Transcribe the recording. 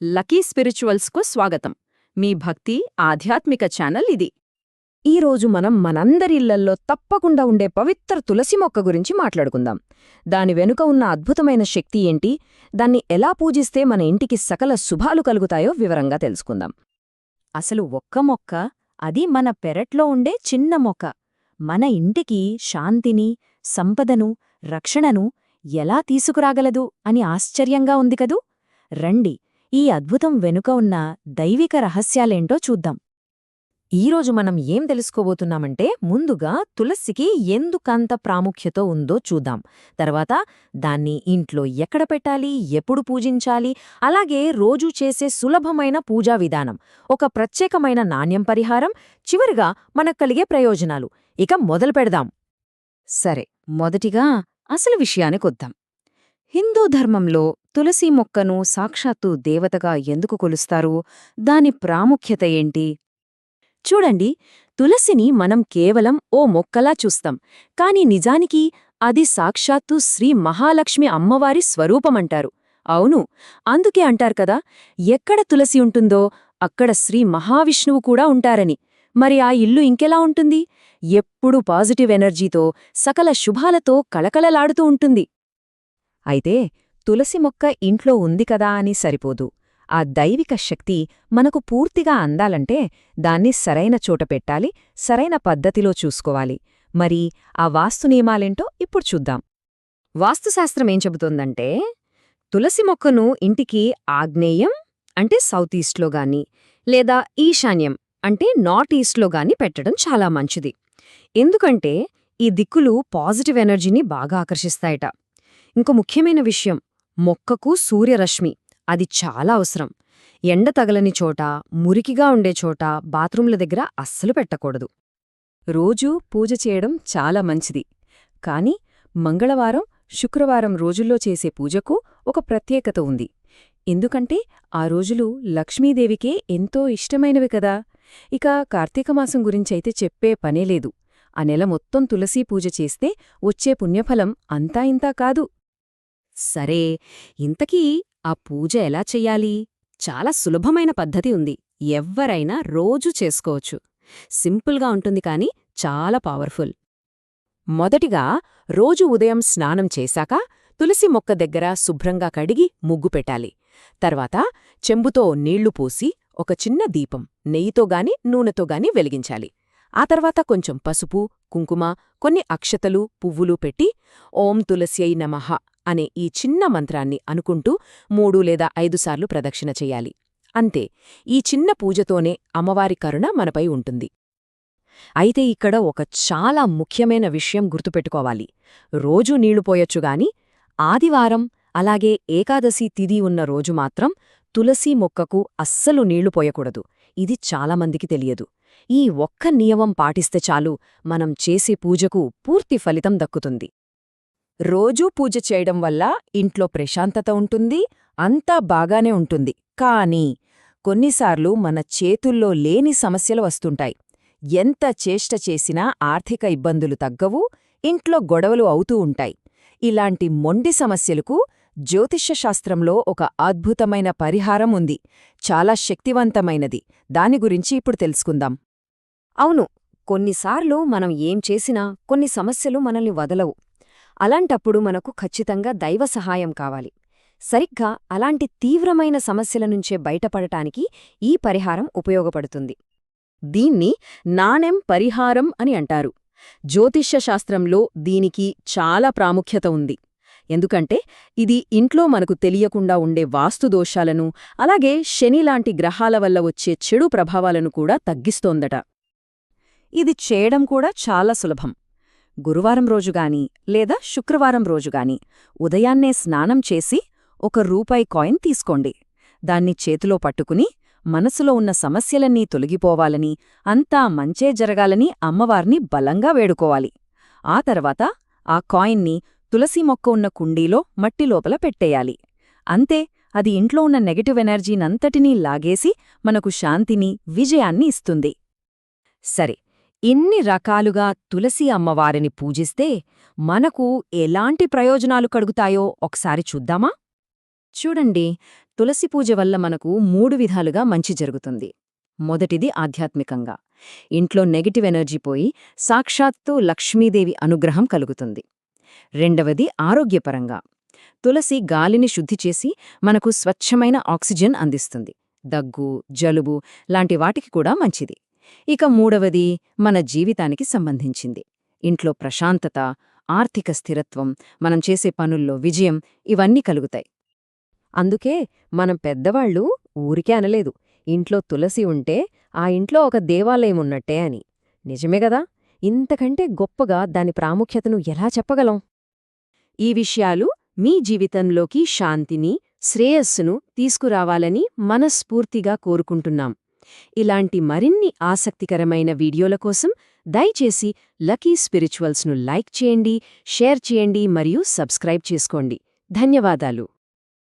Lucky స్పిరిచువల్స్కు స్వాగతం. మీ భక్తి ఆధ్యాత్మిక ఛానల్ ఇది. ఈరోజు మనం మనందరిళ్లల్లో తప్పకుండా ఉండే పవిత్ర తులసి మొక్క గురించి మాట్లాడుకుందాం. దాని వెనుక ఉన్న అద్భుతమైన శక్తి ఏంటి, దాన్ని ఎలా పూజిస్తే మన ఇంటికి సకల శుభాలు కలుగుతాయో వివరంగా తెలుసుకుందాం. అసలు ఒక్క మొక్క, అది మన పెరట్లో ఉండే చిన్న మొక్క, మన ఇంటికి శాంతిని, సంపదను, రక్షణను ఎలా తీసుకురాగలదు అని ఆశ్చర్యంగా ఉంది కదూ. రండి, ఈ అద్భుతం వెనుక ఉన్న దైవిక రహస్యాలేంటో చూద్దాం. ఈరోజు మనం ఏం తెలుసుకోబోతున్నామంటే, ముందుగా తులసికి ఎందుకంత ప్రాముఖ్యత ఉందో చూద్దాం. తర్వాత దాన్ని ఇంట్లో ఎక్కడ పెట్టాలి, ఎప్పుడు పూజించాలి, అలాగే రోజూ చేసే సులభమైన పూజా విధానం, ఒక ప్రత్యేకమైన నాణ్యం పరిహారం, చివరిగా మనకు కలిగే ప్రయోజనాలు. ఇక మొదలు పెడదాం. సరే, మొదటిగా అసలు విషయానికొద్దాం. హిందూ ధర్మంలో తులసి మొక్కను సాక్షాత్తు దేవతగా ఎందుకు కొలుస్తారు? దాని ప్రాముఖ్యత ఏంటి? చూడండి, తులసిని మనం కేవలం ఓ మొక్కలా చూస్తాం, కాని నిజానికి అది సాక్షాత్తు శ్రీ మహాలక్ష్మి అమ్మవారి స్వరూపమంటారు. అవును, అందుకే అంటారు కదా, ఎక్కడ తులసి ఉంటుందో అక్కడ శ్రీ మహావిష్ణువు కూడా ఉంటారని. మరి ఆ ఇల్లు ఇంకెలా ఉంటుంది? ఎప్పుడూ పాజిటివ్ ఎనర్జీతో, సకల శుభాలతో కళకళలాడుతూ ఉంటుంది. అయితే తులసి మొక్క ఇంట్లో ఉంది కదా అని సరిపోదు. ఆ దైవిక శక్తి మనకు పూర్తిగా అందాలంటే దాన్ని సరైన చోట పెట్టాలి, సరైన పద్ధతిలో చూసుకోవాలి. మరి ఆ వాస్తు నియమాలేంటో ఇప్పుడు చూద్దాం. వాస్తుశాస్త్రమేం చెబుతోందంటే, తులసి మొక్కను ఇంటికి ఆగ్నేయం అంటే సౌత్ ఈస్ట్లో గాని, లేదా ఈశాన్యం అంటే నార్త్ ఈస్ట్లో గాని పెట్టడం చాలా మంచిది. ఎందుకంటే ఈ దిక్కులు పాజిటివ్ ఎనర్జీని బాగా ఆకర్షిస్తాయట. ఇంకో ముఖ్యమైన విషయం, మొక్కకు సూర్యరశ్మి అది చాలా అవసరం. ఎండ తగలని చోట, మురికిగా ఉండే చోట, బాత్రూంల దగ్గర అస్సలు పెట్టకూడదు. రోజూ పూజ చేయడం చాలా మంచిది, కాని మంగళవారం, శుక్రవారం రోజుల్లో చేసే పూజకు ఒక ప్రత్యేకత ఉంది. ఎందుకంటే ఆ రోజులు లక్ష్మీదేవికే ఎంతో ఇష్టమైనవి కదా. ఇక కార్తీకమాసం గురించైతే చెప్పే పనేలేదు. ఆ నెల మొత్తం తులసీ పూజ చేస్తే వచ్చే పుణ్యఫలం అంతా ఇంతా కాదు. సరే, ఇంతకీ ఆ పూజ ఎలా చెయ్యాలి? చాలా సులభమైన పద్ధతి ఉంది. ఎవ్వరైనా రోజూ చేసుకోవచ్చు. సింపుల్గా ఉంటుంది కాని చాలా పవర్ఫుల్. మొదటిగా రోజు ఉదయం స్నానం చేశాక తులసి మొక్క దగ్గర శుభ్రంగా కడిగి ముగ్గు పెట్టాలి. తర్వాత చెంబుతో నీళ్లు పోసి ఒక చిన్న దీపం నెయ్యితోగాని నూనెతోగాని వెలిగించాలి. ఆ తర్వాత కొంచెం పసుపు, కుంకుమ, కొన్ని అక్షతలు, పువ్వులు పెట్టి ఓం తులస్యై నమః అనే ఈ చిన్న మంత్రాన్ని అనుకుంటూ 3 లేదా 5 సార్లు ప్రదక్షిణ చెయ్యాలి. అంతే, ఈ చిన్న పూజతోనే అమ్మవారి కరుణ మనపై ఉంటుంది. అయితే ఇక్కడ ఒక చాలా ముఖ్యమైన విషయం గుర్తుపెట్టుకోవాలి. రోజూ నీళ్లు పోయొచ్చుగాని ఆదివారం అలాగే ఏకాదశి తిథి ఉన్న రోజు మాత్రం తులసీ మొక్కకు అస్సలు నీళ్లు పోయకూడదు. ఇది చాలామందికి తెలియదు. ఈ ఒక్క నియమం పాటిస్తే చాలు, మనం చేసే పూజకు పూర్తి ఫలితం దక్కుతుంది. రోజూ పూజ చేయడం వల్ల ఇంట్లో ప్రశాంతత ఉంటుంది, అంతా బాగానే ఉంటుంది. కానీ కొన్నిసార్లు మన చేతుల్లో లేని సమస్యలు వస్తుంటాయి. ఎంత చేష్ట చేసినా ఆర్థిక ఇబ్బందులు తగ్గవు, ఇంట్లో గొడవలు అవుతూ ఉంటాయి. ఇలాంటి మొండి సమస్యలకు జ్యోతిష్యశాస్త్రంలో ఒక అద్భుతమైన పరిహారం ఉంది. చాలా శక్తివంతమైనది. దాని గురించి ఇప్పుడు తెలుసుకుందాం. అవును, కొన్నిసార్లు మనం ఏం చేసినా కొన్ని సమస్యలు మనల్ని వదలవు. అలాంటప్పుడు మనకు ఖచ్చితంగా దైవ సహాయం కావాలి. సరిగ్గా అలాంటి తీవ్రమైన సమస్యల నుంచే బయటపడటానికి ఈ పరిహారం ఉపయోగపడుతుంది. దీన్ని నాణెం పరిహారం అని అంటారు. జ్యోతిష్యశాస్త్రంలో దీనికి చాలా ప్రాముఖ్యత ఉంది. ఎందుకంటే ఇది ఇంట్లో మనకు తెలియకుండా ఉండే వాస్తుదోషాలను, అలాగే శనిలాంటి గ్రహాల వల్ల వచ్చే చెడు ప్రభావాలను కూడా తగ్గిస్తోందట. ఇది చేయడం కూడా చాలా సులభం. గురువారం రోజుగాని లేదా శుక్రవారం రోజుగాని ఉదయాన్నే స్నానం చేసి ఒక రూపాయి కాయిన్ తీసుకోండి. దాన్ని చేతిలో పట్టుకుని మనసులో ఉన్న సమస్యలన్నీ తొలగిపోవాలని, అంతా మంచే జరగాలని అమ్మవారిని బలంగా వేడుకోవాలి. ఆ తర్వాత ఆ కాయిన్ని తులసి మొక్క ఉన్న కుండీలో మట్టి లోపల పెట్టేయాలి. అంతే, అది ఇంట్లో ఉన్న నెగటివ్ ఎనర్జీనంతటినీ లాగేసి మనకు శాంతిని, విజయాన్ని ఇస్తుంది. సరే, ఇన్ని రకాలుగా తులసి అమ్మవారిని పూజిస్తే మనకు ఎలాంటి ప్రయోజనాలు కలుగుతాయో ఒకసారి చూద్దామా? చూడండి, తులసి పూజ వల్ల మనకు 3 విధాలుగా మంచి జరుగుతుంది. మొదటిది ఆధ్యాత్మికంగా. ఇంట్లో నెగటివ్ ఎనర్జీ పోయి సాక్షాత్తు లక్ష్మీదేవి అనుగ్రహం కలుగుతుంది. రెండవది ఆరోగ్యపరంగా. తులసి గాలిని శుద్ధి చేసి మనకు స్వచ్ఛమైన ఆక్సిజన్ అందిస్తుంది. దగ్గు, జలుబు లాంటి వాటికి కూడా మంచిది. ఇక మూడవది మన జీవితానికి సంబంధించింది. ఇంట్లో ప్రశాంతత, ఆర్థిక స్థిరత్వం, మనం చేసే పనుల్లో విజయం ఇవన్నీ కలుగుతాయి. అందుకే మనం పెద్దవాళ్ళు ఊరికే అనలేదు, ఇంట్లో తులసి ఉంటే ఆ ఇంట్లో ఒక దేవాలయం ఉన్నట్టే అని. నిజమే గదా? ఇంతకంటే గొప్పగా దాని ప్రాముఖ్యతను ఎలా చెప్పగలం? ఈ విషయాలు మీ జీవితంలోకి శాంతిని, శ్రేయస్సును తీసుకురావాలని మనస్ఫూర్తిగా కోరుకుంటున్నాం. ఇలాంటి మరిన్ని ఆసక్తికరమైన వీడియోల కోసం దయచేసి లకీ స్పిరిచువల్స్ను లైక్ చేయండి, షేర్ చేయండి మరియు సబ్స్క్రైబ్ చేసుకోండి. ధన్యవాదాలు.